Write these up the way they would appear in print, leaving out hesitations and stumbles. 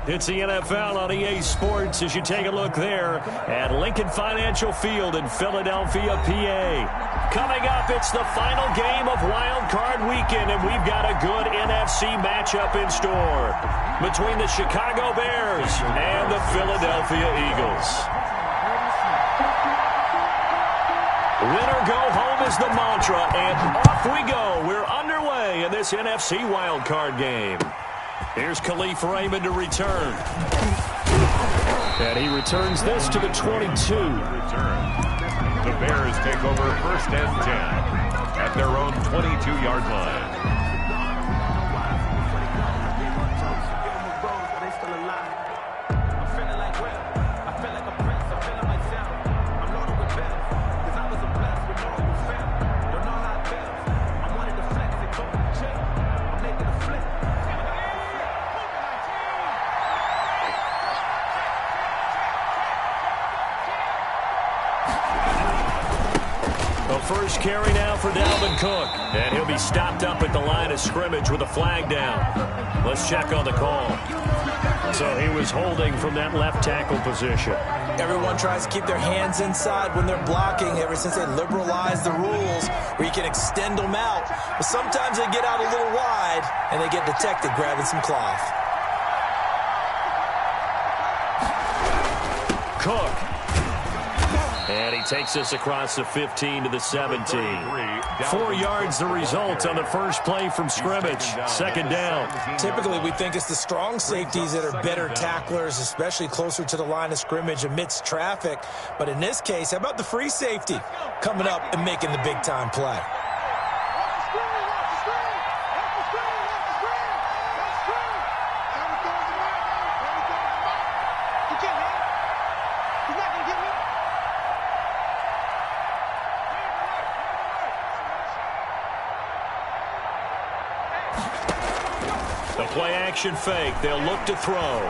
It's the NFL on EA Sports as you take a look there at Lincoln Financial Field in Philadelphia, PA. Coming up, it's the final game of Wild Card Weekend, and we've got a good NFC matchup in store between the Chicago Bears and the Philadelphia Eagles. Win or go home is the mantra, and off we go. We're underway in this NFC Wild Card game. Here's Khalif Raymond to return. And he returns this to the 22. The Bears take over 1st and 10 at their own 22-yard line. First carry now for Dalvin Cook. And he'll be stopped up at the line of scrimmage with a flag down. Let's check on the call. So he was holding from that left tackle position. Everyone tries to keep their hands inside when they're blocking ever since they liberalized the rules where you can extend them out. But sometimes they get out a little wide and they get detected grabbing some cloth. Cook. And he takes us across the 15 to the 17. 4 yards the result on the first play from scrimmage. 2nd down. Typically, we think it's the strong safeties that are better tacklers, especially closer to the line of scrimmage amidst traffic. But in this case, how about the free safety coming up and making the big-time play? Play action fake. They'll look to throw.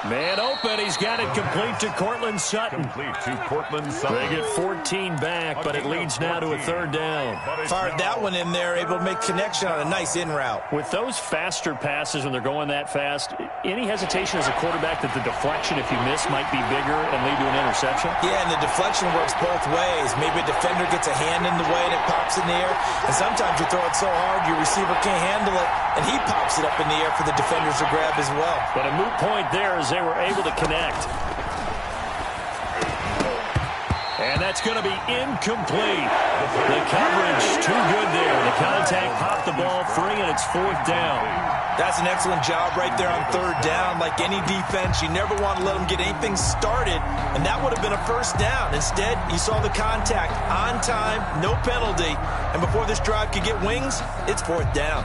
Man open. He's got it complete to Cortland Sutton. They get 14 back, but it leads now to a 3rd down. Fired that one in there, able to make connection on a nice in route. With those faster passes when they're going that fast, any hesitation as a quarterback that the deflection, if you miss, might be bigger and lead to an interception? Yeah, and the deflection works both ways. Maybe a defender gets a hand in the way and it pops in the air. And sometimes you throw it so hard your receiver can't handle it, and he pops it up in the air for the defenders to grab as well. But a moot point there as they were able to connect. And that's going to be incomplete. The coverage too good there. The contact popped the ball free, and it's 4th down. That's an excellent job right there on 3rd down. Like any defense, you never want to let them get anything started, and that would have been a 1st down. Instead, you saw the contact on time, no penalty, and before this drive could get wings, it's 4th down.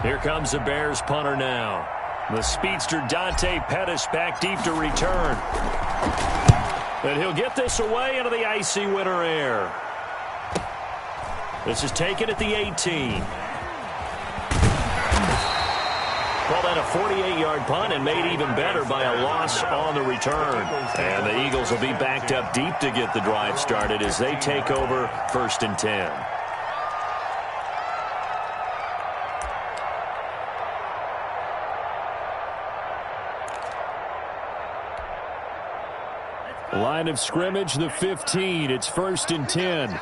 Here comes the Bears punter now. The speedster Dante Pettis back deep to return. And he'll get this away into the icy winter air. This is taken at the 18. Call that a 48-yard punt and made even better by a loss on the return. And the Eagles will be backed up deep to get the drive started as they take over 1st and 10. Line of scrimmage, the 15. It's 1st and 10.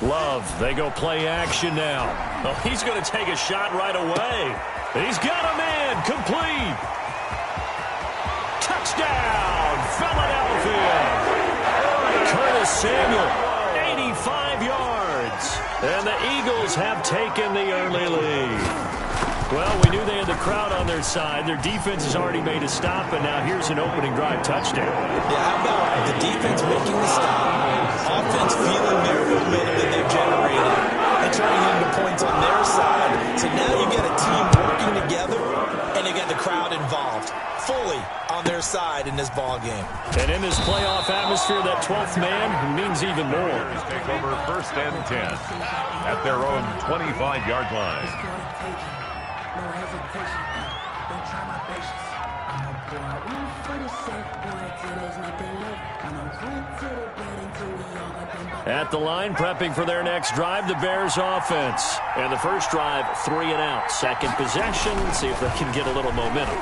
Love, they go play action now. Oh, he's going to take a shot right away. He's got him in, complete. Touchdown, Philadelphia. Curtis Samuel, 85 yards. And the Eagles have taken the early lead. Well, we knew they had the crowd on their side. Their defense has already made a stop, and now here's an opening drive touchdown. Yeah, how about the defense making the stop, offense feeling their momentum that they've generated, and turning into points on their side. So now you've got a team working together, and they got the crowd involved fully on their side in this ball game. And in this playoff atmosphere, that 12th man means even more. Take over 1st and 10 at their own 25-yard line. No hesitation, don't try my patience. I'ma pour out one for the safe boy till there's nothing left. I'ma run to the bed until we all got them. At the line, prepping for their next drive, the Bears offense. And the first drive, 3 and out. Second possession, see if they can get a little momentum.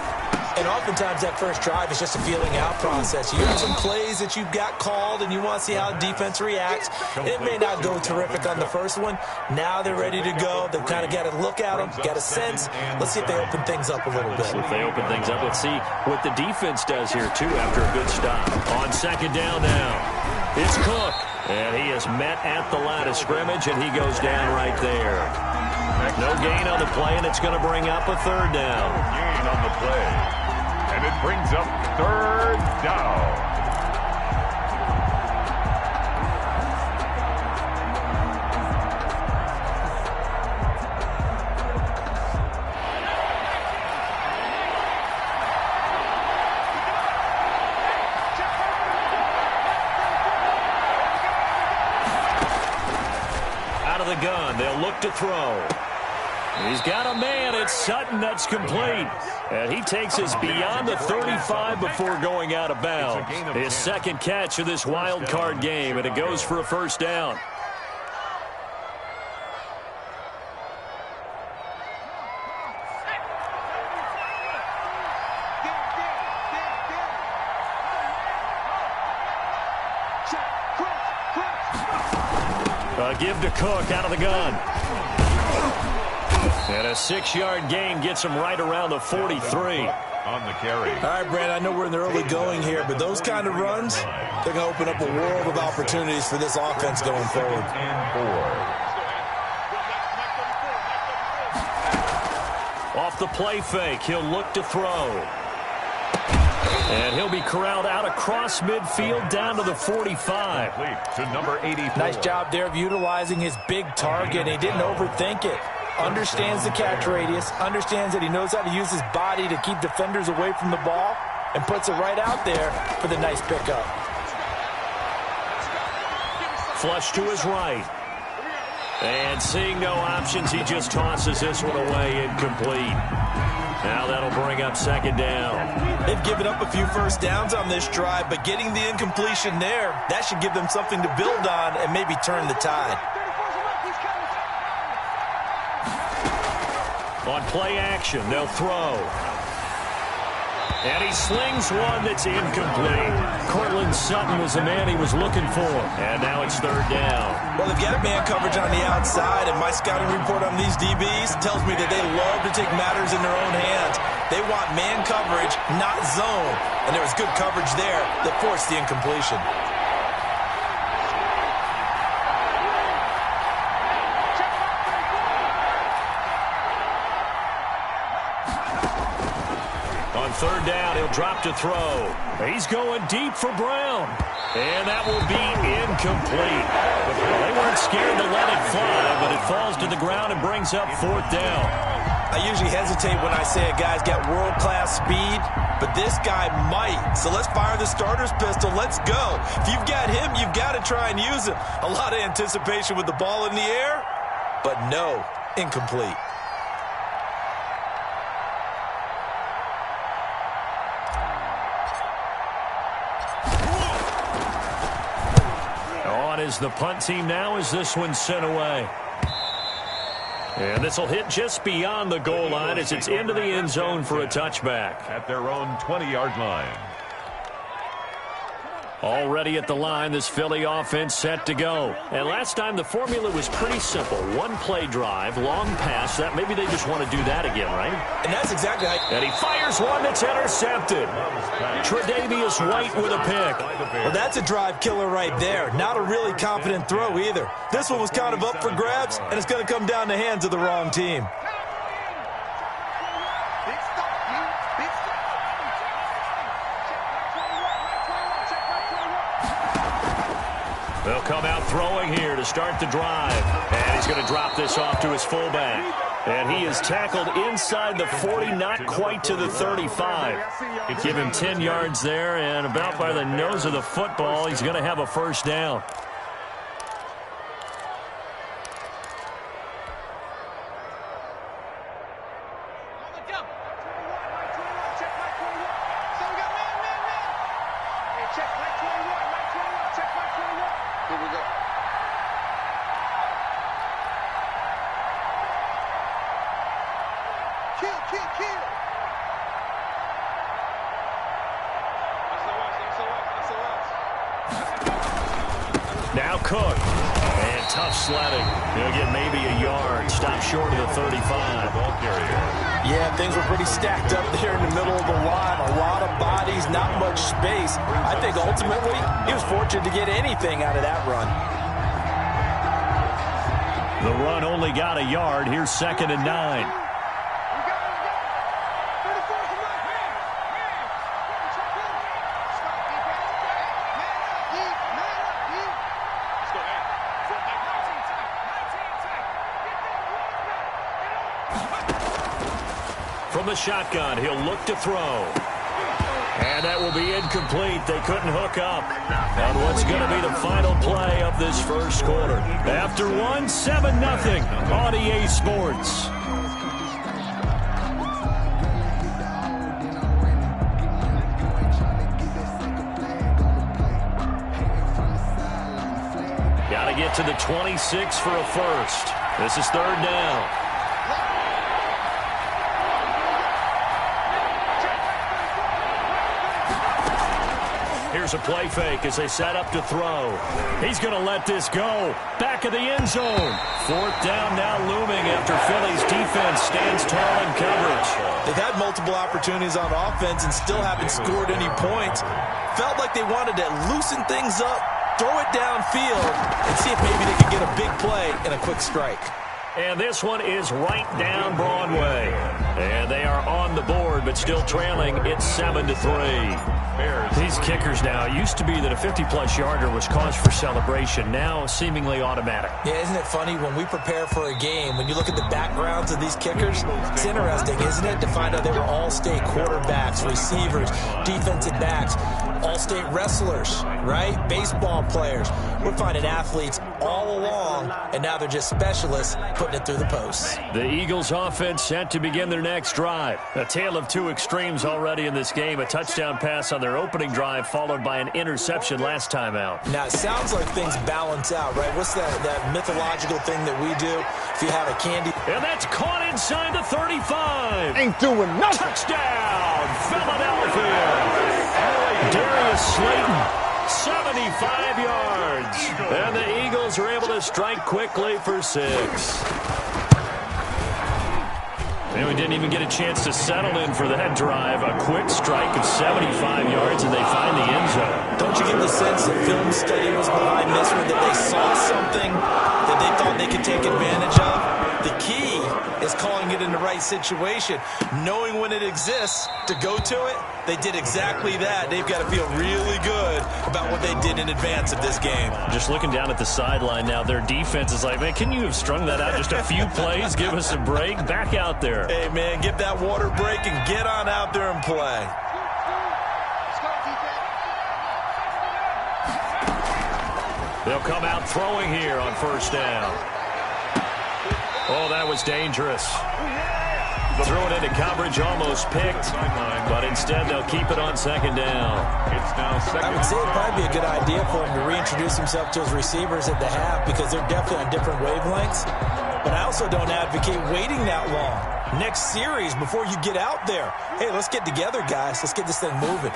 And oftentimes that first drive is just a feeling out process. You have some plays that you've got called and you want to see how the defense reacts. It may not go terrific on the first one. Now they're ready to go. They've kind of got to look at them, got a sense. Let's see if they open things up a little bit. If they open things up, let's see what the defense does here, too, after a good stop. On second down now, it's Cook. And he is met at the line of scrimmage, and he goes down right there. No gain on the play, and it's going to bring up a third down. Gain on the play. And it brings up third down. Out of the gun, they'll look to throw. He's got a man. It's Sutton. That's complete. And he takes us beyond the 35 before going out of bounds. His second catch of this wild card game, and it goes for a first down. Give to Cook out of the gun. And a 6-yard gain gets him right around the 43. On the carry. All right, Brad, I know we're in the early going here, but those kind of runs, they're going to open up a world of opportunities for this offense going forward. Off the play fake, he'll look to throw. And he'll be corralled out across midfield down to the 45. To number 84. Nice job there of utilizing his big target. He didn't overthink it. Understands the catch radius, understands that he knows how to use his body to keep defenders away from the ball, and puts it right out there for the nice pickup. Flush to his right. And seeing no options, he just tosses this one away, incomplete. Now that'll bring up second down. They've given up a few first downs on this drive, but getting the incompletion there, that should give them something to build on and maybe turn the tide. On play action, they'll throw. And he slings one that's incomplete. Cortland Sutton was the man he was looking for. And now it's third down. Well, they've got man coverage on the outside, and my scouting report on these DBs tells me that they love to take matters in their own hands. They want man coverage, not zone. And there was good coverage there that forced the incompletion. Third down, he'll drop to throw. He's going deep for Brown. And that will be incomplete. They weren't scared to let it fly, but it falls to the ground and brings up fourth down. I usually hesitate when I say a guy's got world-class speed, but this guy might. So let's fire the starter's pistol. Let's go. If you've got him, you've got to try and use him. A lot of anticipation with the ball in the air, but no, incomplete. Is the punt team now as this one's sent away. And this will hit just beyond the goal line as it's into the end zone for a touchback. At their own 20-yard line. Already at the line, this Philly offense set to go. And last time the formula was pretty simple. One play drive, long pass. That maybe they just want to do that again, right? And that's exactly right. And he fires one that's intercepted. Tre'Davious White with a pick. Well, that's a drive killer right there. Not a really confident throw either. This one was kind of up for grabs, and it's going to come down the hands of the wrong team. They'll come out throwing here to start the drive. And he's going to drop this off to his fullback. And he is tackled inside the 40, not quite to the 35. Give him 10 yards there, and about by the nose of the football, he's going to have a first down. Now Cook. And tough sledding. He'll get maybe a yard. Stop short of the 35. Ball carrier. Yeah, things were pretty stacked up there in the middle of the line. A lot of bodies, not much space. I think ultimately he was fortunate to get anything out of that run. The run only got a yard. Here's 2nd and 9. From the shotgun, he'll look to throw. And that will be incomplete. They couldn't hook up on what's going to be the final play of this first quarter. After one, 7-0 on EA Sports. Got to get to the 26 for a first. This is 3rd down. Here's a play fake as they set up to throw. He's going to let this go. Back of the end zone. 4th down now looming after Philly's defense stands tall in coverage. They've had multiple opportunities on offense and still haven't scored any points. Felt like they wanted to loosen things up, throw it downfield, and see if maybe they could get a big play and a quick strike. And this one is right down Broadway. And they are on the board, but still trailing. It's 7-3. These kickers now, it used to be that a 50-plus yarder was cause for celebration. Now, seemingly automatic. Yeah, isn't it funny when we prepare for a game, when you look at the backgrounds of these kickers, it's interesting, isn't it, to find out they were all-state quarterbacks, receivers, defensive backs, all-state wrestlers, right? Baseball players. We're finding athletes all along, and now they're just specialists putting it through the posts. The Eagles offense set to begin their next drive. A tale of two extremes already in this game. A touchdown pass on their opening drive followed by an interception last time out. Now, it sounds like things balance out, right? What's that mythological thing that we do? If you have a candy... And that's caught inside the 35. Ain't doing nothing. Touchdown, Philadelphia. Darius Slayton, 75 yards. And the Eagles are able to strike quickly for 6. And we didn't even get a chance to settle in for that drive. A quick strike of 75 yards, and they find the end zone. Don't you get the sense that film study was behind this one, that they saw something that they thought they could take advantage of? The key is calling it in the right situation, knowing when it exists to go to it. They did exactly that. They've got to feel really good about what they did in advance of this game. Just looking down at the sideline now, their defense is like, man, can you have strung that out just a few plays? Give us a break. Back out there. Hey, man, get that water break and get on out there and play. They'll come out throwing here on 1st down. Oh, that was dangerous. Threw it into coverage, almost picked, but instead they'll keep it on 2nd down. It's now 2nd. I would say it'd probably be a good idea for him to reintroduce himself to his receivers at the half because they're definitely on different wavelengths. But I also don't advocate waiting that long. Next series, before you get out there, hey, let's get together, guys. Let's get this thing moving.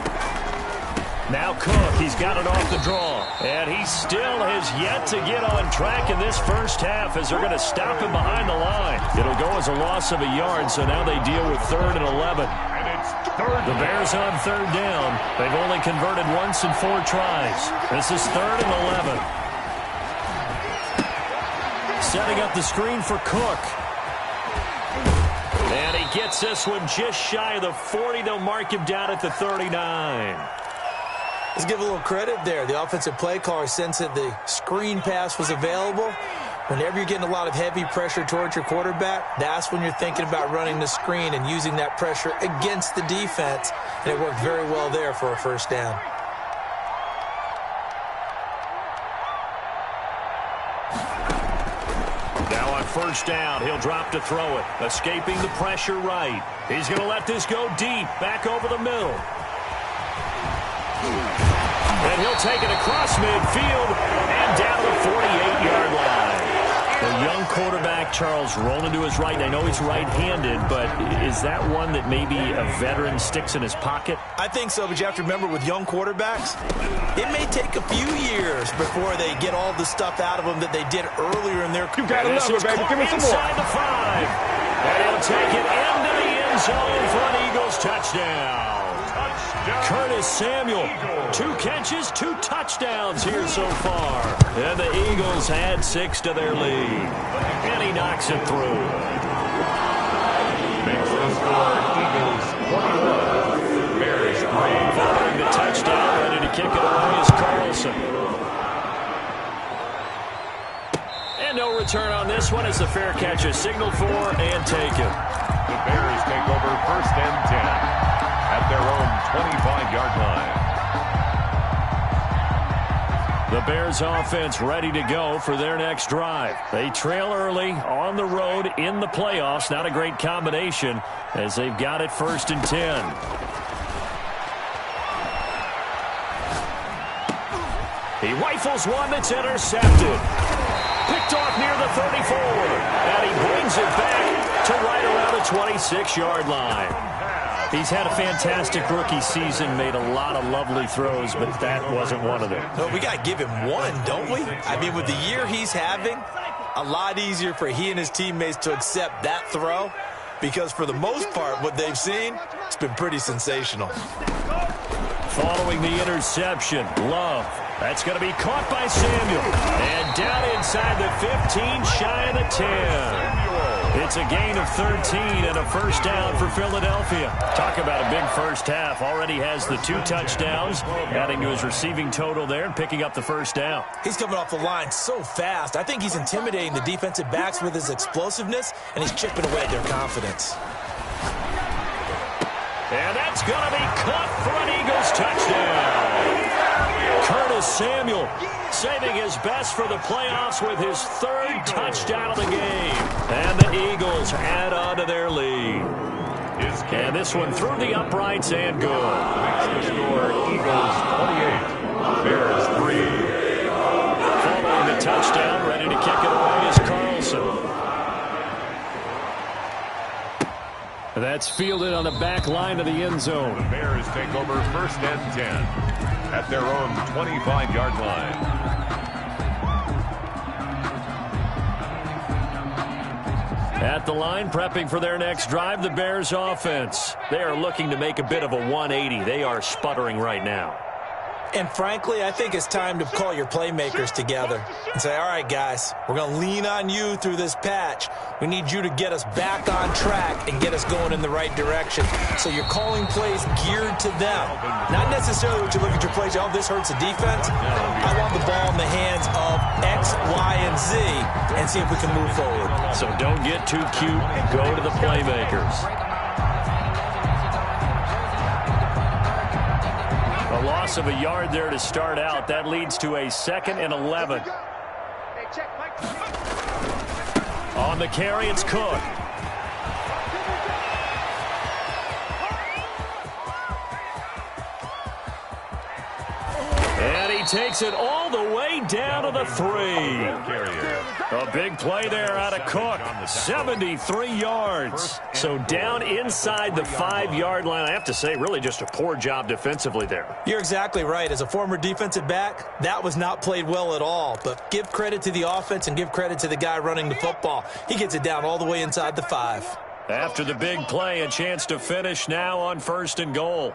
Now Cook, he's got it off the draw. And he still has yet to get on track in this first half as they're going to stop him behind the line. It'll go as a loss of a yard, so now they deal with 3rd and 11. And it's 3rd. The Bears on 3rd down. They've only converted once in 4 tries. This is 3rd and 11. Setting up the screen for Cook. And he gets this one just shy of the 40. They'll mark him down at the 39. Let's give a little credit there. The offensive play caller sensed that the screen pass was available. Whenever you're getting a lot of heavy pressure towards your quarterback, that's when you're thinking about running the screen and using that pressure against the defense. And it worked very well there for a 1st down. Now on 1st down, he'll drop to throw it. Escaping the pressure right. He's going to let this go deep, back over the middle. And he'll take it across midfield and down to the 48-yard line. The young quarterback, Charles, rolling to his right. I know he's right-handed, but is that one that maybe a veteran sticks in his pocket? I think so, but you have to remember with young quarterbacks, it may take a few years before they get all the stuff out of them that they did earlier in their career. You got to love it, baby. Give me some more. Inside the 5. And he'll take it into the end zone for an Eagles touchdown. Curtis Samuel, 2 catches, 2 touchdowns here so far. And the Eagles add 6 to their lead. And he knocks it through. Makes the score Eagles 21. Bears 3. Following the touchdown, ready to kick it away is Carlson. And no return on this one as the fair catch is signaled for and taken. The Bears take over 1st and 10. At their own 25-yard line. The Bears offense ready to go for their next drive. They trail early on the road in the playoffs. Not a great combination as they've got it 1st and 10. He rifles one that's intercepted. Picked off near the 34. And he brings it back to right around the 26-yard line. He's had a fantastic rookie season, made a lot of lovely throws, but that wasn't one of them. No, we got to give him one, don't we? I mean, with the year he's having, a lot easier for he and his teammates to accept that throw because for the most part, what they've seen, it's been pretty sensational. Following the interception, Love. That's going to be caught by Samuel. And down inside the 15, shy of the 10. It's a gain of 13 and a first down for Philadelphia. Talk about a big first half. Already has the 2 touchdowns, adding to his receiving total there and picking up the first down. He's coming off the line so fast. I think he's intimidating the defensive backs with his explosiveness, and he's chipping away at their confidence. And that's going to be caught for an Eagles touchdown. Curtis Samuel saving his best for the playoffs with his 3rd touchdown of the game. And the Eagles add on to their lead. And this one through the uprights and good. Makes the score Eagles 28, Bears 3. Following the touchdown, ready to kick it away is Carlson. That's fielded on the back line of the end zone. The Bears take over 1st and 10 at their own 25-yard line. At the line, prepping for their next drive, the Bears offense. They are looking to make a bit of a 180. They are sputtering right now. And frankly, I think it's time to call your playmakers together and say, all right, guys, we're going to lean on you through this patch. We need you to get us back on track and get us going in the right direction. So you're calling plays geared to them. Not necessarily what you look at your plays, oh, this hurts the defense. I want the ball in the hands of X, Y, and Z and see if we can move forward. So don't get too cute. Go to the playmakers. A loss of a yard there to start out. That leads to a 2nd and 11. On the carry, it's Cook. And he takes it all the way down to the 3. A big play there out of Cook. 73 yards. So down inside the 5-yard line. I have to say, really just a poor job defensively there. You're exactly right. As a former defensive back, that was not played well at all. But give credit to the offense and give credit to the guy running the football. He gets it down all the way inside the 5. After the big play, a chance to finish now on 1st and goal.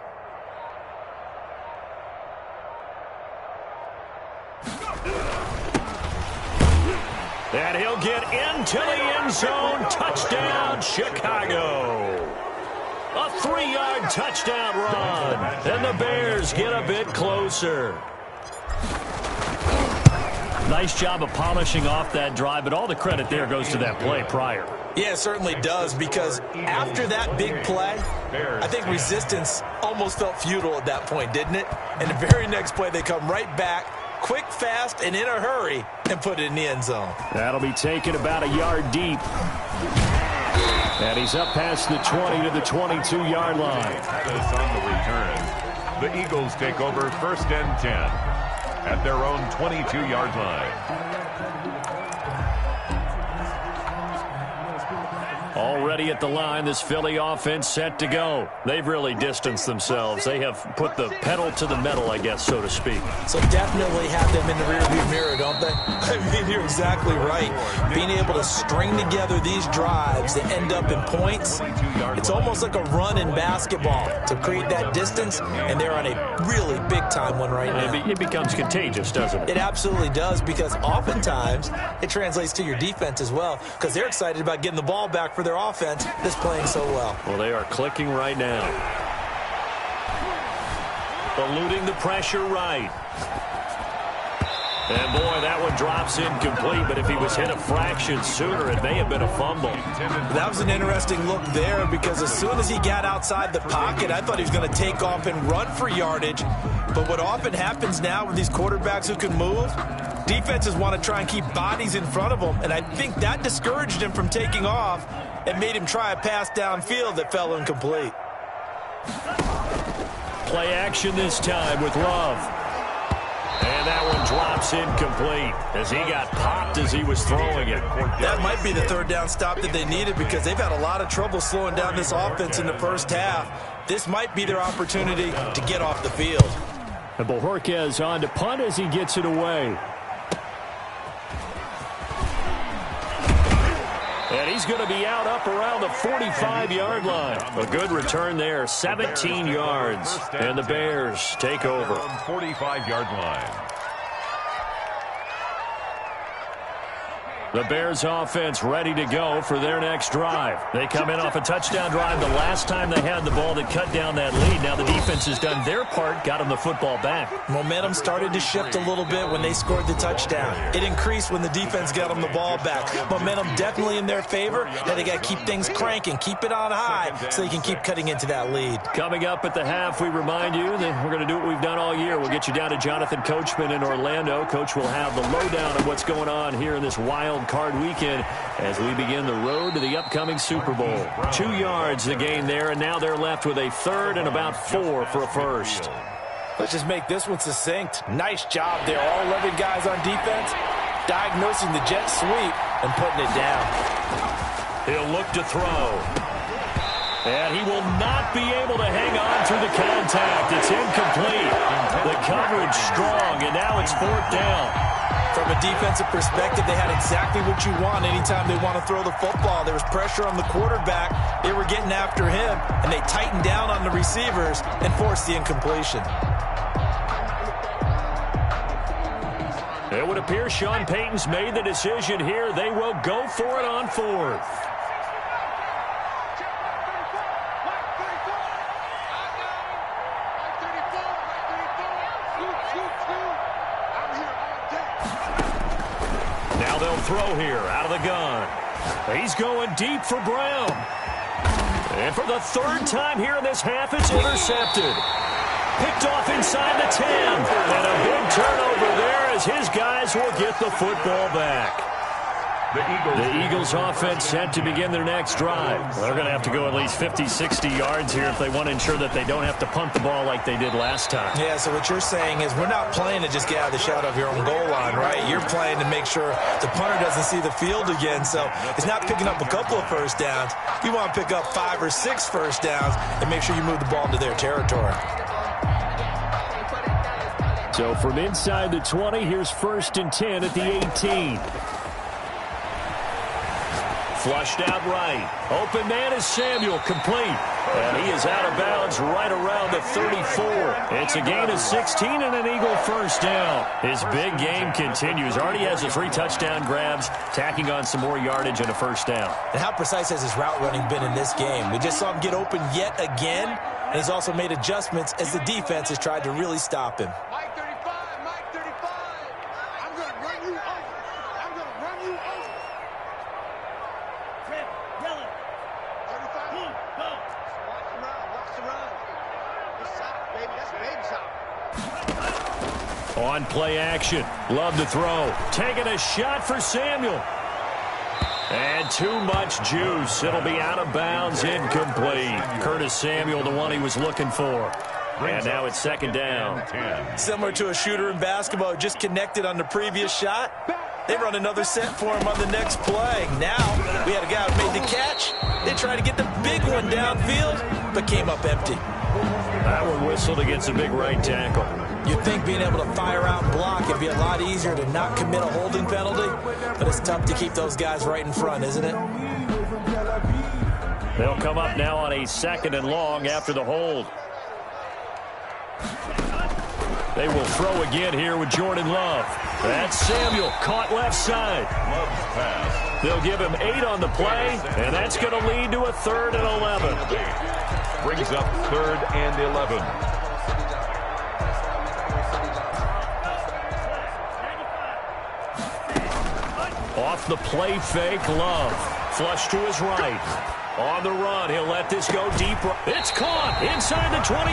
And he'll get into the end zone. Touchdown, Chicago. A 3-yard touchdown run. And the Bears get a bit closer. Nice job of polishing off that drive, but all the credit there goes to that play prior. Yeah, it certainly does, because after that big play, I think resistance almost felt futile at that point, didn't it? And the very next play, they come right back, quick, fast, and in a hurry, and put it in the end zone. That'll be taken about a yard deep. And he's up past the 20 to the 22-yard line. That is on the return. The Eagles take over 1st and 10 at their own 22-yard line. Already at the line, this Philly offense set to go. They've really distanced themselves. They have put the pedal to the metal, I guess, so to speak. So definitely have them in the rearview mirror, don't they? I mean, you're exactly right. Being able to string together these drives that end up in points, it's almost like a run in basketball to create that distance, and they're on a really big-time one right now. It becomes contagious, doesn't it? It absolutely does, because oftentimes it translates to your defense as well, because they're excited about getting the ball back for their offense that's playing so well. Well, they are clicking right now. Eluding the pressure right. And, boy, that one drops incomplete, but if he was hit a fraction sooner, it may have been a fumble. That was an interesting look there, because as soon as he got outside the pocket, I thought he was going to take off and run for yardage. But what often happens now with these quarterbacks who can move, defenses want to try and keep bodies in front of them, and I think that discouraged him from taking off and made him try a pass downfield that fell incomplete. Play action this time with Love. And that one drops incomplete as he got popped as he was throwing it. That might be the third down stop that they needed, because they've had a lot of trouble slowing down this offense in the first half. This might be their opportunity to get off the field. And Bojorquez on to punt as he gets it away. And he's going to be out up around the 45-yard line. A good return there, 17 yards. And the Bears take over. 45-yard line. The Bears offense ready to go for their next drive. They come in off a touchdown drive the last time they had the ball that cut down that lead. Now the defense has done their part, got them the football back. Momentum started to shift a little bit when they scored the touchdown. It increased when the defense got them the ball back. Momentum definitely in their favor. Now they got to keep things cranking, keep it on high so they can keep cutting into that lead. Coming up at the half, we remind you that we're going to do what we've done all year. We'll get you down to Jonathan Coachman in Orlando. Coach will have the lowdown of what's going on here in this wild card weekend as we begin the road to the upcoming Super Bowl. 2 yards the gain there, and now they're left with a third and about 4 for a first. Let's just make this one succinct. Nice job there. All 11 guys on defense diagnosing the jet sweep and putting it down. He'll look to throw. And he will not be able to hang on through the contact. It's incomplete. The coverage strong, and now it's 4th down. From a defensive perspective, they had exactly what you want anytime they want to throw the football. There was pressure on the quarterback. They were getting after him, and they tightened down on the receivers and forced the incompletion. It would appear Sean Payton's made the decision here. They will go for it on 4th. Throw here out of the gun. He's going deep for Brown. And for the 3rd time here in this half, it's intercepted. Picked off inside the 10. And a big turnover there as his guys will get the football back. The Eagles offense set to begin their next drive. They're going to have to go at least 50, 60 yards here if they want to ensure that they don't have to punt the ball like they did last time. Yeah, so what you're saying is we're not playing to just get out of the shadow of your own goal line, right? You're playing to make sure the punter doesn't see the field again. So it's not picking up a couple of first downs. You want to pick up 5 or 6 first downs and make sure you move the ball into their territory. So from inside the 20, here's 1st and 10 at the 18. Flushed out right. Open man is Samuel, complete. And he is out of bounds right around the 34. It's a gain of 16 and an Eagle first down. His big game continues. Already has the 3 touchdown grabs, tacking on some more yardage and a first down. And how precise has his route running been in this game? We just saw him get open yet again, and he's also made adjustments as the defense has tried to really stop him. Mike 35, Mike 35. I'm going to run you over. I'm going to run you over. On play action, Love to throw. Taking a shot for Samuel. And too much juice. It'll be out of bounds, incomplete. Curtis Samuel, the one he was looking for. And now it's 2nd down. Similar to a shooter in basketball, just connected on the previous shot. They run another set for him on the next play. Now, we had a guy who made the catch. They tried to get the big one downfield, but came up empty. That one whistled against a big right tackle. You'd think being able to fire out and block would be a lot easier to not commit a holding penalty, but it's tough to keep those guys right in front, isn't it? They'll come up now on a 2nd and long after the hold. They will throw again here with Jordan Love. That's Samuel, caught left side. Love's pass. They'll give him 8 on the play, and that's going to lead to a 3rd and 11. Brings up 3rd and 11. Off the play fake, Love. Flush to his right. On the run, he'll let this go deep. It's caught inside the 25.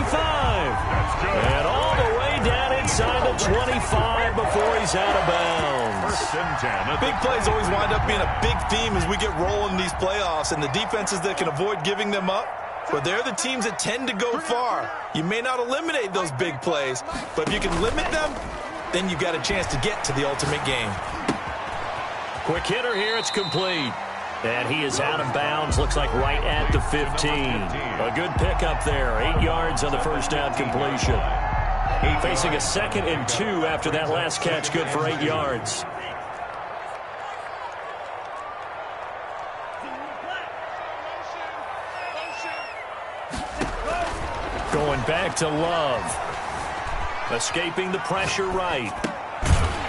And all the way down inside the 25 before he's out of bounds. First and 10. Big plays always wind up being a big theme as we get rolling in these playoffs, and the defenses that can avoid giving them up, but they're the teams that tend to go far. You may not eliminate those big plays, but if you can limit them, then you've got a chance to get to the ultimate game. Quick hitter here, it's complete. And he is out of bounds, looks like right at the 15. A good pickup there, 8 yards on the first down completion. Facing a 2nd and 2 after that last catch, good for 8 yards. Going back to Love. Escaping the pressure right.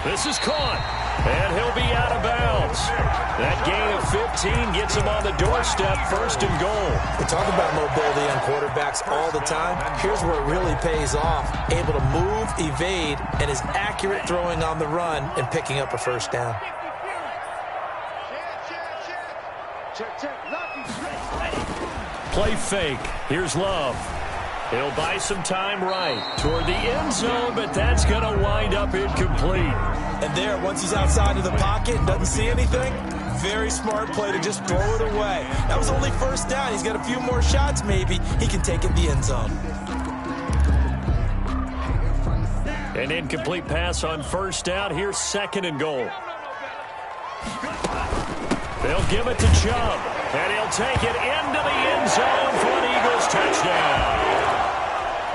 This is caught, and he'll be out of bounds. That gain of 15 gets him on the doorstep, 1st and goal. We talk about mobility on quarterbacks all the time. Here's where it really pays off. Able to move, evade, and is accurate throwing on the run and picking up a 1st down. Play fake. Here's Love. He'll buy some time right toward the end zone, but that's going to wind up incomplete. And there, once he's outside of the pocket and doesn't see anything, very smart play to just throw it away. That was only 1st down. He's got a few more shots maybe. He can take it in the end zone. An incomplete pass on 1st down. Here's 2nd and goal. They'll give it to Chubb, and he'll take it into the end zone for an Eagles touchdown.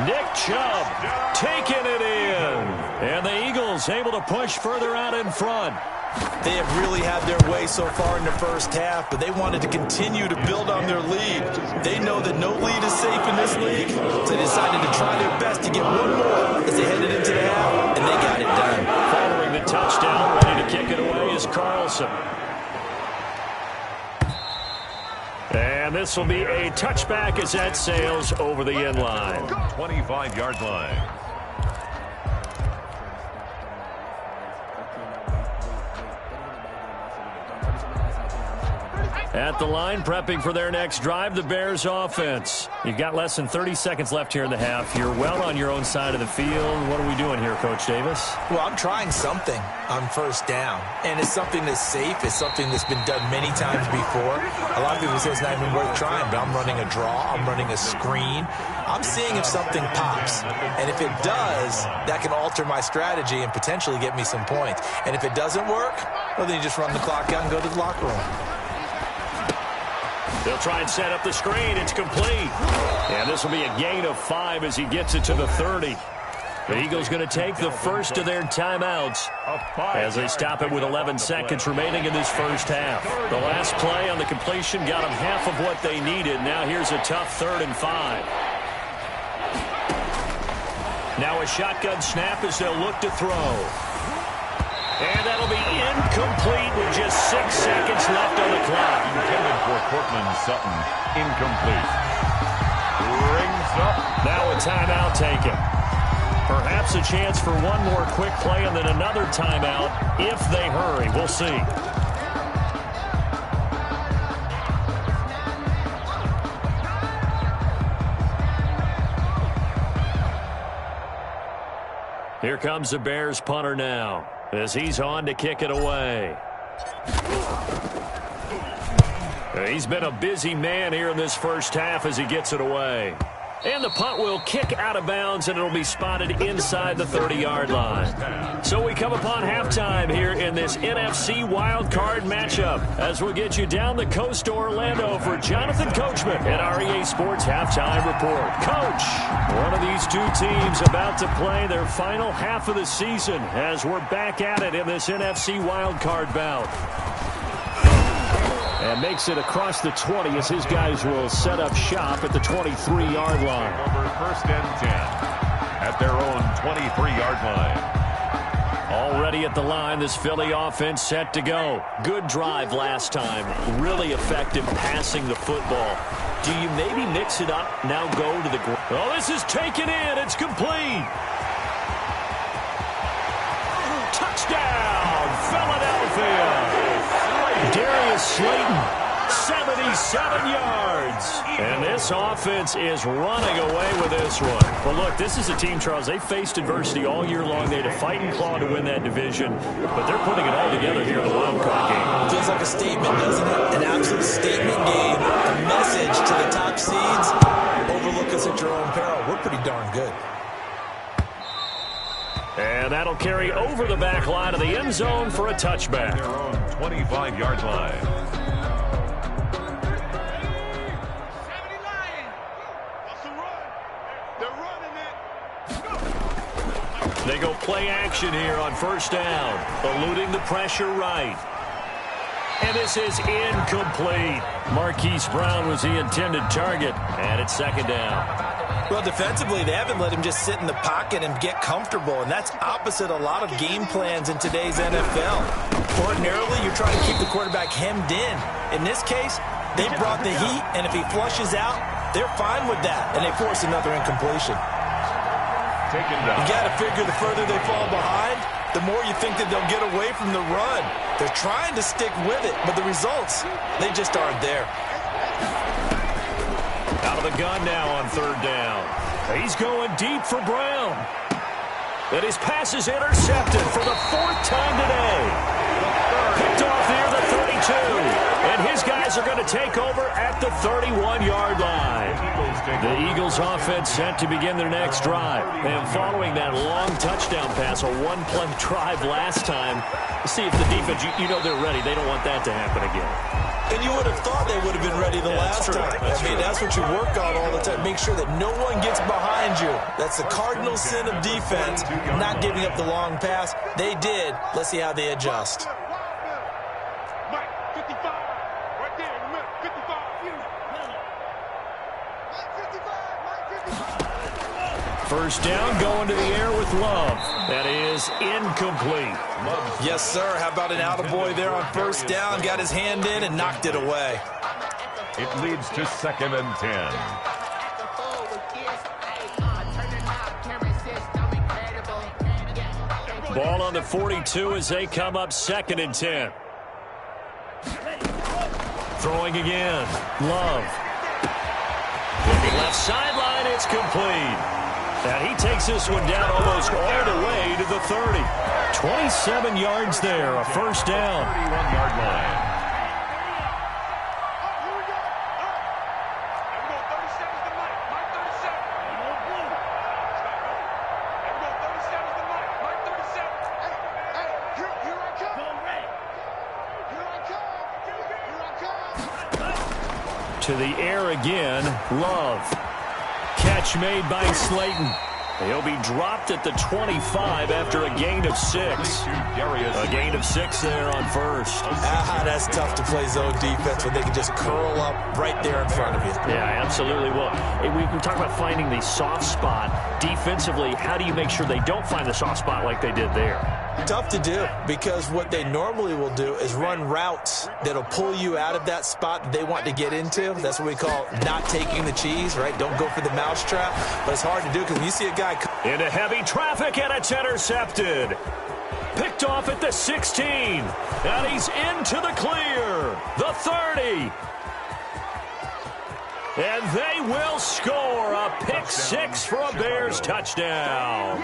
Nick Chubb taking it in. And the Eagles able to push further out in front. They have really had their way so far in the first half, but they wanted to continue to build on their lead. They know that no lead is safe in this league, so they decided to try their best to get one more as they headed into the half, and they got it done. Following the touchdown, ready to kick it away is Carlson. And this will be a touchback as that sails over the end line. 25-yard line. At the line, prepping for their next drive, the Bears offense. You've got less than 30 seconds left here in the half. You're well on your own side of the field. What are we doing here, Coach Davis? Well, I'm trying something on 1st down, and it's something that's safe. It's something that's been done many times before. A lot of people say it's not even worth trying, but I'm running a draw. I'm running a screen. I'm seeing if something pops, and if it does, that can alter my strategy and potentially get me some points. And if it doesn't work, well, then you just run the clock out and go to the locker room. They'll try and set up the screen. It's complete. And this will be a gain of 5 as he gets it to the 30. The Eagles going to take the first of their timeouts as they stop it with 11 seconds remaining in this first half. The last play on the completion got them half of what they needed. Now here's a tough 3rd and 5. Now a shotgun snap as they'll look to throw. And that'll be incomplete with just 6 seconds left on the clock. Intended for Cortland Sutton. Incomplete. Rings up. Now a timeout taken. Perhaps a chance for one more quick play and then another timeout if they hurry. We'll see. Here comes the Bears punter now as he's on to kick it away. He's been a busy man here in this first half as he gets it away. And the punt will kick out of bounds, and it'll be spotted inside the 30-yard line. So we come upon halftime here in this NFC wildcard matchup as we'll get you down the coast to Orlando for Jonathan Coachman at our EA Sports Halftime Report. Coach, one of these two teams about to play their final half of the season as we're back at it in this NFC wildcard bout. And makes it across the 20 as his guys will set up shop at the 23-yard line. Over 1st and 10 at their own 23-yard line. Already at the line, this Philly offense set to go. Good drive last time. Really effective passing the football. Do you maybe mix it up, now go to the ground? Oh, this is taken in. It's complete. Touchdown, Philadelphia. Darius Slayton, 77 yards. And this offense is running away with this one. But look, this is a team, Charles, they faced adversity all year long. They had to fight and claw to win that division. But they're putting it all together here in the wild card game. Feels like a statement, doesn't it? An absolute statement game. A message to the top seeds. Overlook us at your own peril. We're pretty darn good. And that'll carry over the back line of the end zone for a touchback. Their own 25-yard line. They go play action here on 1st down, eluding the pressure right. And this is incomplete. Marquise Brown was the intended target, and it's 2nd down. Well, defensively, they haven't let him just sit in the pocket and get comfortable, and that's opposite a lot of game plans in today's NFL. Ordinarily, you're trying to keep the quarterback hemmed in. In this case, they brought the heat, and if he flushes out, they're fine with that, and they force another incompletion. Taken down. You got to figure the further they fall behind, the more you think that they'll get away from the run. They're trying to stick with it, but the results, they just aren't there. Out of the gun now on 3rd down. He's going deep for Brown. And his pass is intercepted for the 4th time today. Picked off near the 32. And his guys are going to take over at the 31-yard line. The Eagles offense set to begin their next drive. And following that long touchdown pass, a one-play drive last time, see if the defense, you know they're ready. They don't want that to happen again. And you would have thought they would have been ready the last time. That's what you work on all the time. Make sure that no one gets behind you. That's the cardinal sin of defense, not giving up the long pass. They did. Let's see how they adjust. Mike, 55. Right there in the middle. 55. 1st down, going to the air with Love. That is incomplete. Yes, sir. How about an attaboy there on 1st down? Got his hand in and knocked it away. It leads to 2nd and 10. Ball on the 42 as they come up 2nd and 10. Throwing again. Love. Left sideline, it's complete. And he takes this one down almost all the way to the 30. 27 yards there, a 1st down. 31-yard line. To the air again, Love. Catch made by Slayton. He'll be dropped at the 25 after a gain of 6. A gain of 6 there on 1st. That's tough to play zone defense when they can just curl up right there in front of you. Yeah, absolutely. Well, we talk about finding the soft spot. Defensively, how do you make sure they don't find the soft spot like they did there? Tough to do, because what they normally will do is run routes that'll pull you out of that spot that they want to get into. That's what we call not taking the cheese, right? Don't go for the mousetrap. But it's hard to do because when you see a guy into heavy traffic, and it's intercepted. Picked off at the 16. And he's into the clear. The 30. And they will score a pick 6 for a Bears touchdown.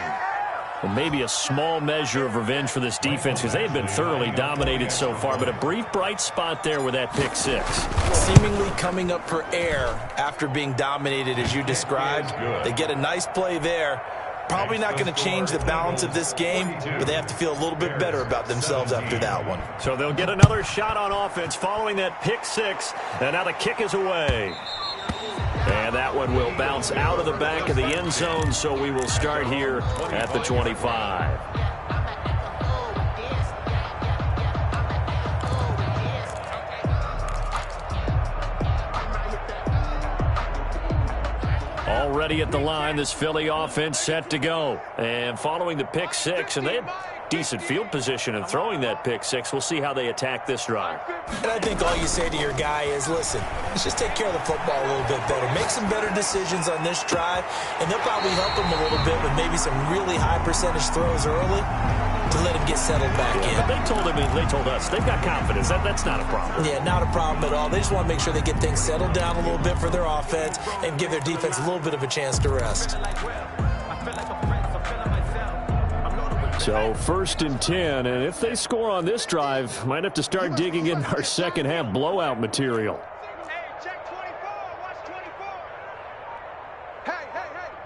Well, maybe a small measure of revenge for this defense because they've been thoroughly dominated so far, but a brief bright spot there with that pick six. Seemingly coming up for air after being dominated as you described. They get a nice play there. Probably not going to change the balance of this game, but they have to feel a little bit better about themselves after that one. So they'll get another shot on offense following that pick six, and now the kick is away. And that one will bounce out of the back of the end zone, so we will start here at the 25. Already at the line, this Philly offense set to go. And following the pick six, and they had decent field position in throwing that pick six. We'll see how they attack this drive. And I think all you say to your guy is, listen, let's just take care of the football a little bit better. Make some better decisions on this drive, and they'll probably help him a little bit with maybe some really high percentage throws early to let him get settled back in. But they told him, they told us, they've got confidence. That's not a problem. Yeah, not a problem at all. They just want to make sure they get things settled down a little bit for their offense and give their defense a little bit of a chance to rest. So 1st and 10, and if they score on this drive, might have to start digging in our second half blowout material. Hey, check 24. Watch 24.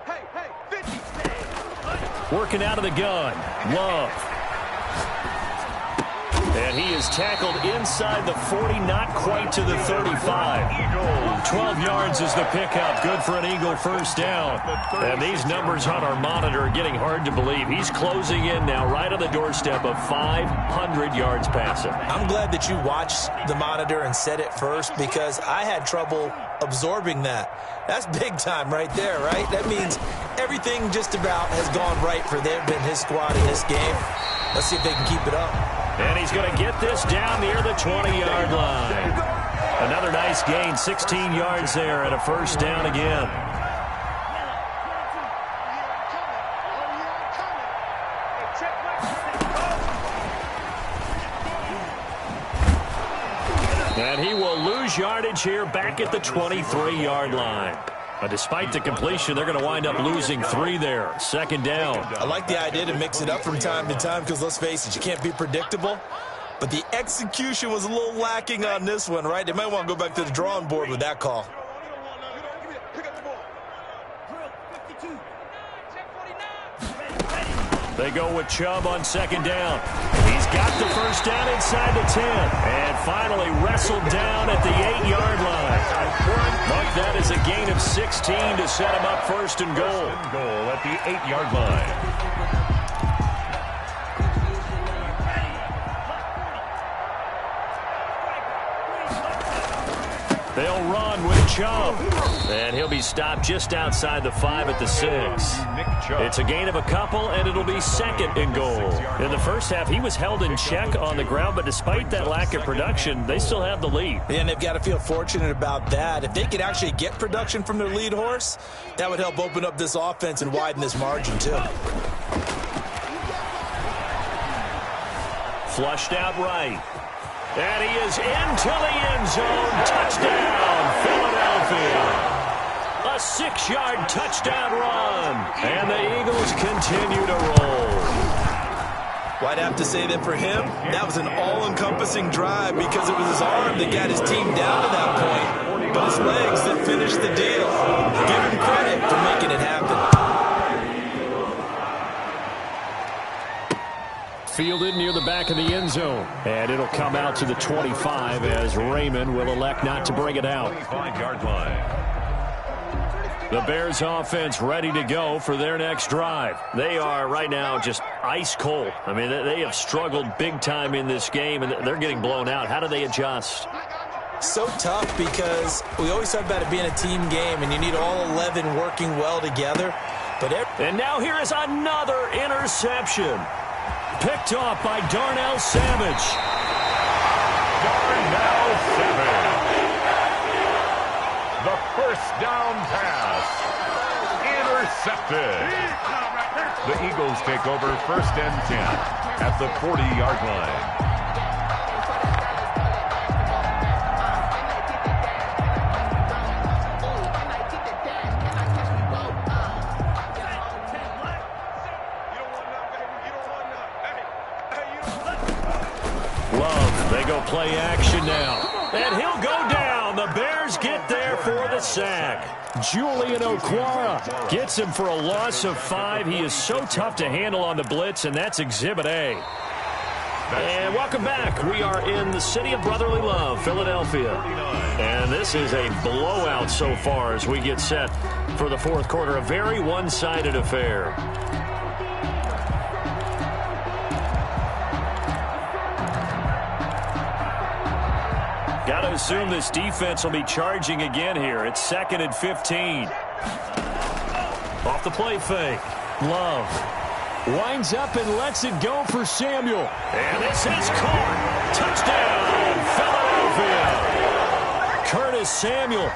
Hey, 50. Working out of the gun. Love. And he is tackled inside the 40, not quite to the 35. 12 yards is the pickup. Good for an Eagle first down. And these numbers on our monitor are getting hard to believe. He's closing in now right on the doorstep of 500 yards passing. I'm glad that you watched the monitor and said it first because I had trouble absorbing that. That's big time right there, right? That means everything just about has gone right for them and his squad in this game. Let's see if they can keep it up. And he's going to get this down near the 20-yard line. Another nice gain, 16 yards there, and a first down again. And he will lose yardage here back at the 23-yard line. But despite the completion, they're going to wind up losing 3 there. 2nd down. I like the idea to mix it up from time to time because, let's face it, you can't be predictable. But the execution was a little lacking on this one, right? They might want to go back to the drawing board with that call. They go with Chubb on 2nd down. He's got the first down inside the 10. And finally wrestled down at the 8-yard line. Mark that as a gain of 16 to set him up 1st and goal. Goal at the 8-yard line. They'll run with Chubb. And he'll be stopped just outside the 5 at the 6. It's a gain of a couple, and it'll be 2nd and goal. In the first half, he was held in check on the ground, but despite that lack of production, they still have the lead. And they've got to feel fortunate about that. If they could actually get production from their lead horse, that would help open up this offense and widen this margin, too. Flushed out right. And he is into the end zone. Touchdown, Philadelphia. A 6-yard touchdown run. And the Eagles continue to roll. Well, I'd have to say that for him, that was an all-encompassing drive because it was his arm that got his team down to that point. But his legs that finished the deal. Give him credit for making it happen. Fielded near the back of the end zone. And it'll come out to the 25 as Raymond will elect not to bring it out. 25-yard line. The Bears offense ready to go for their next drive. They are right now just ice cold. I mean, they have struggled big time in this game, and they're getting blown out. How do they adjust? So tough because we always talk about it being a team game, and you need all 11 working well together. And now here is another interception. Picked off by Darnell Savage. Darnell Savage. The first down pass. Intercepted. The Eagles take over 1st and 10 at the 40-yard line. Love, they go play action now. And he'll go down. The Bears get there for the sack. Julian Okwara gets him for a loss of 5. He is so tough to handle on the blitz, and that's Exhibit A. And welcome back. We are in the city of brotherly love, Philadelphia. And this is a blowout so far as we get set for the fourth quarter. A very one-sided affair. Got to assume this defense will be charging again here. It's 2nd and 15. Off the play fake. Love winds up and lets it go for Samuel. And this is caught. Touchdown, Philadelphia. Curtis Samuel,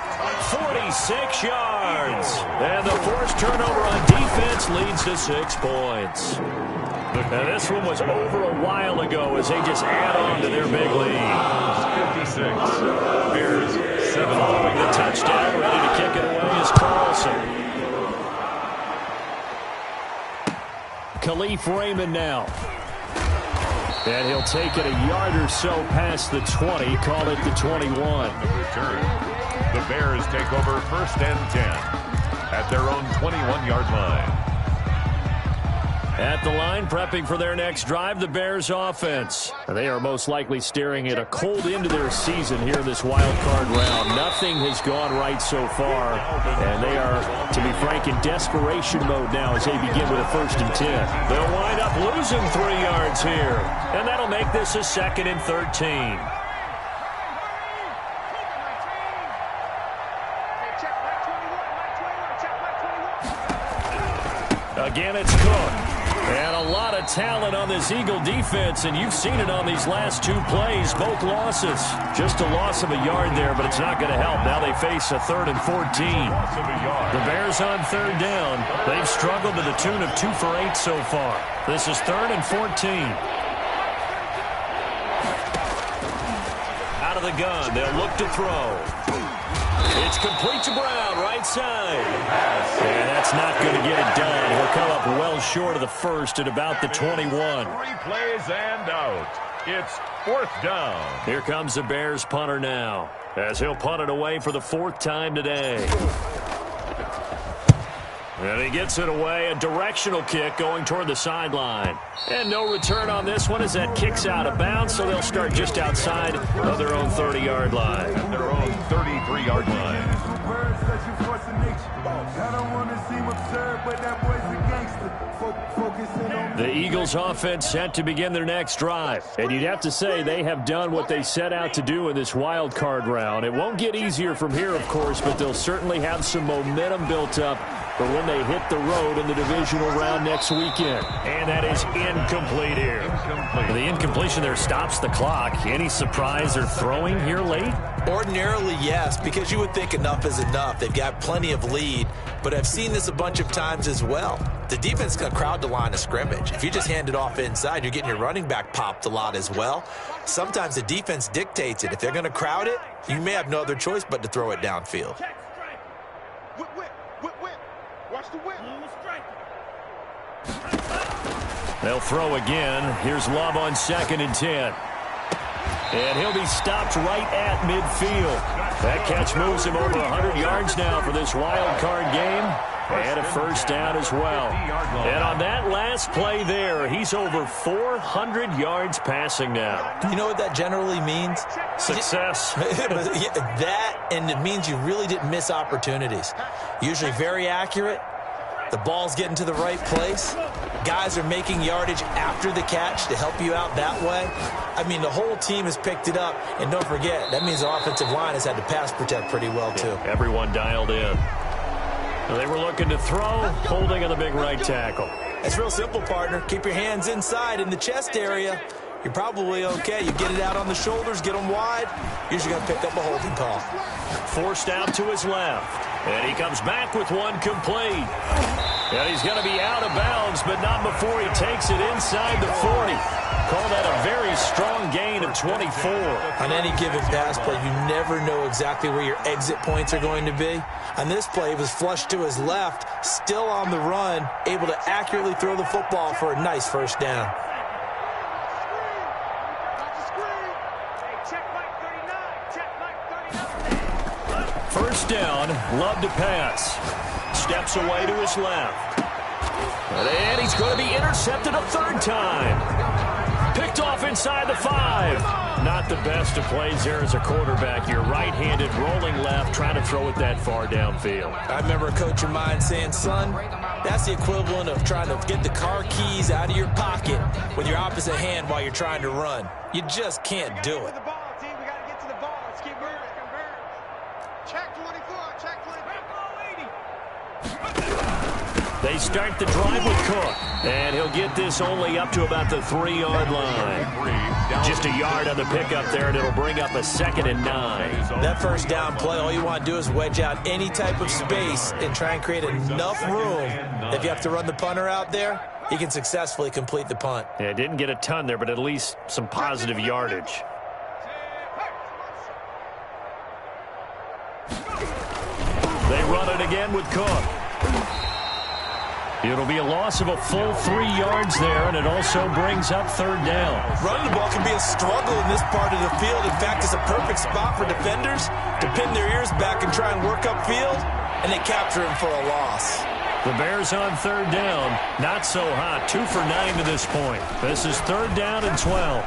46 yards. And the forced turnover on defense leads to 6 points. And this one was over a while ago as they just add on to their big lead. 56. Bears 7. Following the touchdown, ready to kick it away is Carlson. Khalif Raymond now. And he'll take it a yard or so past the 20, call it the 21. Return. The Bears take over 1st and 10 at their own 21-yard line. At the line, prepping for their next drive, the Bears offense. They are most likely staring at a cold end to their season here in this wild card round. Nothing has gone right so far, and they are, to be frank, in desperation mode now as they begin with a 1st and 10. They'll wind up losing 3 yards here, and that'll make this a 2nd and 13. Again, it's Cook. And a lot of talent on this Eagle defense, and you've seen it on these last 2 plays, both losses. Just a loss of a yard there, but it's not going to help. Now they face a 3rd and 14. The Bears on 3rd down. They've struggled to the tune of 2 for 8 so far. This is 3rd and 14. Out of the gun, they'll look to throw. It's complete to Brown, right side. And that's not going to get it done. He'll come up well short of the first at about the 21. 3 plays and out. It's 4th down. Here comes the Bears punter now, as he'll punt it away for the 4th time today. And he gets it away, a directional kick going toward the sideline. And no return on this one as that kicks out of bounds, so they'll start just outside of their own 30-yard line. At their own 33-yard line. The Eagles offense set to begin their next drive. And you'd have to say they have done what they set out to do in this wild card round. It won't get easier from here, of course, but they'll certainly have some momentum built up for when they hit the road in the divisional round next weekend. And that is incomplete here. The incompletion there stops the clock. Any surprise they're throwing here late? Ordinarily, yes, because you would think enough is enough. They've got plenty of lead, but I've seen this a bunch of times as well. The defense is going to crowd the line of scrimmage. If you just hand it off inside, you're getting your running back popped a lot as well. Sometimes the defense dictates it. If they're going to crowd it, you may have no other choice but to throw it downfield. Watch the whip. They'll throw again. Here's Love on 2nd and 10. And he'll be stopped right at midfield. That catch moves him over 100 yards now for this wild card game. And a 1st down as well. And on that last play there, he's over 400 yards passing now. You know what that generally means? Success. That, and it means you really didn't miss opportunities. Usually very accurate. The ball's getting to the right place. Guys are making yardage after the catch to help you out that way. I mean, the whole team has picked it up. And don't forget, that means the offensive line has had to pass protect pretty well, too. Yeah, everyone dialed in. They were looking to throw, holding on the big right tackle. It's real simple, partner. Keep your hands inside in the chest area. You're probably okay. You get it out on the shoulders, get them wide. Usually going to pick up a holding call. Forced out to his left. And he comes back with one complete. And he's going to be out of bounds, but not before he takes it inside the 40. Call that a very strong gain of 24. On any given pass play, you never know exactly where your exit points are going to be. On this play, it was flushed to his left, still on the run, able to accurately throw the football for a nice 1st down. first down. Love to pass. Steps away to his left. And he's going to be intercepted a third time. Picked off inside the 5. Not the best of plays there as a quarterback. You're right-handed, rolling left, trying to throw it that far downfield. I remember a coach of mine saying, son, that's the equivalent of trying to get the car keys out of your pocket with your opposite hand while you're trying to run. You just can't do it. They start the drive with Cook, and he'll get this only up to about the 3-yard line. Just a yard on the pickup there, and it'll bring up a 2nd and 9. That first down play, all you want to do is wedge out any type of space and try and create enough room. If you have to run the punter out there, he can successfully complete the punt. Yeah, didn't get a ton there, but at least some positive yardage. They run it again with Cook. It'll be a loss of a full 3 yards there, and it also brings up 3rd down. Running the ball can be a struggle in this part of the field. In fact, it's a perfect spot for defenders to pin their ears back and try and work upfield, and they capture him for a loss. The Bears on 3rd down. Not so hot. 2 for 9 to this point. This is 3rd down and 12.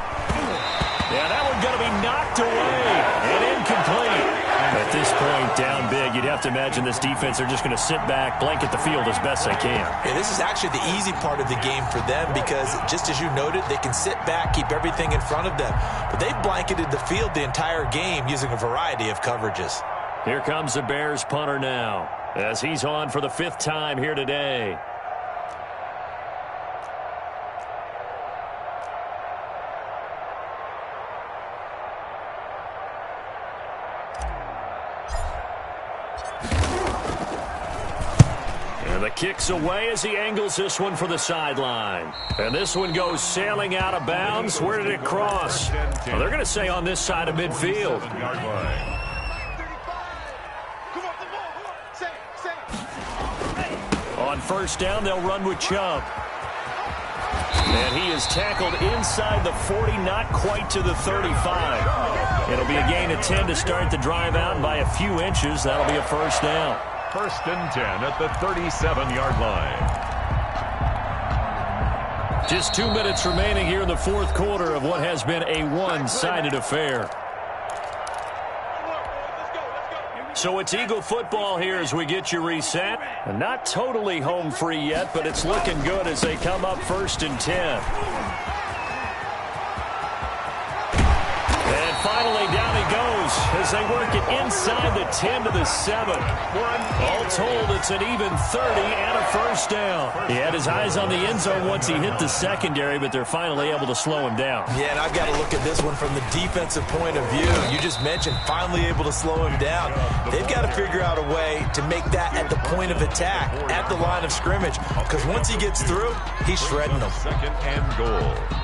Yeah, that one's going to be knocked away and incomplete. At this point, down big, you'd have to imagine this defense are just going to sit back, blanket the field as best they can. Yeah, this is actually the easy part of the game for them because, just as you noted, they can sit back, keep everything in front of them. But they've blanketed the field the entire game using a variety of coverages. Here comes the Bears punter now, as he's on for the 5th time here today. The kick's away as he angles this one for the sideline. And this one goes sailing out of bounds. Where did it cross? Well, they're going to say on this side of midfield. On 1st down, they'll run with Chubb. And he is tackled inside the 40, not quite to the 35. It'll be a gain of 10 to start the drive out, and by a few inches, that'll be a 1st down. 1st and 10 at the 37-yard line. Just 2 minutes remaining here in the 4th quarter of what has been a one-sided affair. So it's Eagle football here as we get you reset. And not totally home free yet, but it's looking good as they come up 1st and 10. And finally down he goes as they work it inside the 10 to the 7. All told, it's an even 30 and a 1st down. He had his eyes on the end zone once he hit the secondary, but they're finally able to slow him down. Yeah, and I've got to look at this one from the defensive point of view. You just mentioned finally able to slow him down. They've got to figure out a way to make that at the point of attack, at the line of scrimmage, because once he gets through, he's shredding them. 2nd and goal.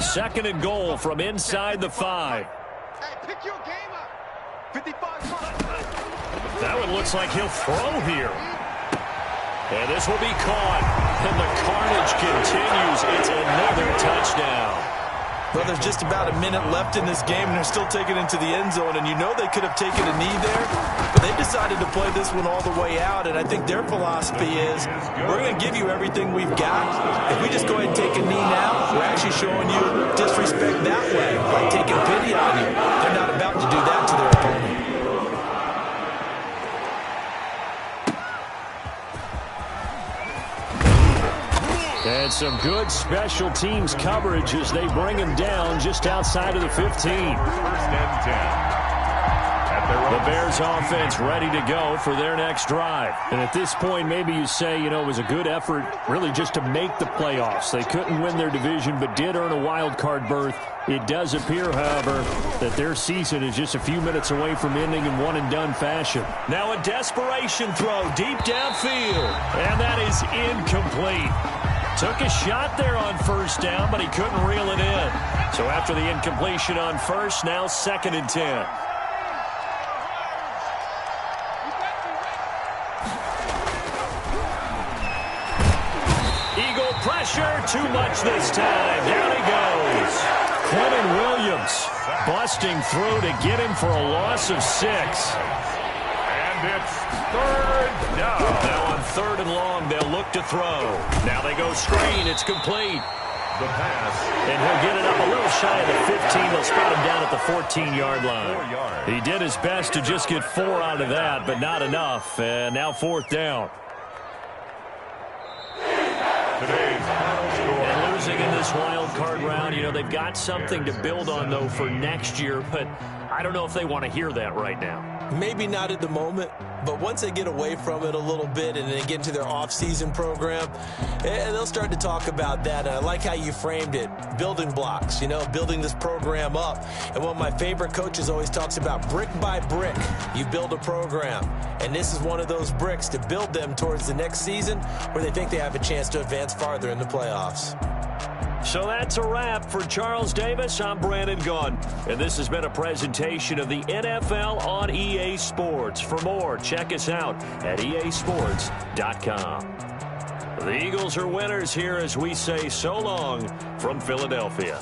Second and goal from inside the 5. Hey, pick your game up. 55 yards. That one looks like he'll throw here. And this will be caught. And the carnage continues. It's another touchdown. Well, there's just about a minute left in this game, and they're still taking it into the end zone. And you know they could have taken a knee there, but they decided to play this one all the way out. And I think their philosophy is, we're going to give you everything we've got. If we just go ahead and take a knee now, we're actually showing you disrespect that way, like taking pity on you. They're not about to do that to their opponent. And some good special teams coverage as they bring him down just outside of the 15. 1st and 10. The Bears offense ready to go for their next drive. And at this point, maybe you say, it was a good effort really just to make the playoffs. They couldn't win their division but did earn a wild card berth. It does appear, however, that their season is just a few minutes away from ending in one-and-done fashion. Now a desperation throw deep downfield. And that is incomplete. Took a shot there on 1st down, but he couldn't reel it in. So after the incompletion on 1st, now 2nd and 10. Eagle Pressure, too much this time. Down he goes. Quentin Williams busting through to get him for a loss of 6. And it's third down. Now on 3rd and long, they'll look to throw. Now they go screen. It's complete. The pass. And he'll get it up a little shy of the 15. They'll spot him down at the 14-yard line. 4 yards. He did his best to just get 4 out of that, but not enough. And now 4th down. Today's final score. And losing in this wild card round, you know, they've got something to build on, though, for next year. But I don't know if they want to hear that right now. Maybe not at the moment, but once they get away from it a little bit and then get into their off-season program, and they'll start to talk about that. And I like how you framed it, building blocks, you know, building this program up. And one of my favorite coaches always talks about brick by brick, you build a program. And this is one of those bricks to build them towards the next season where they think they have a chance to advance farther in the playoffs. So that's a wrap for Charles Davis. I'm Brandon Gaudin, and this has been a presentation of the NFL on EA Sports. For more, check us out at easports.com. The Eagles are winners here as we say so long from Philadelphia.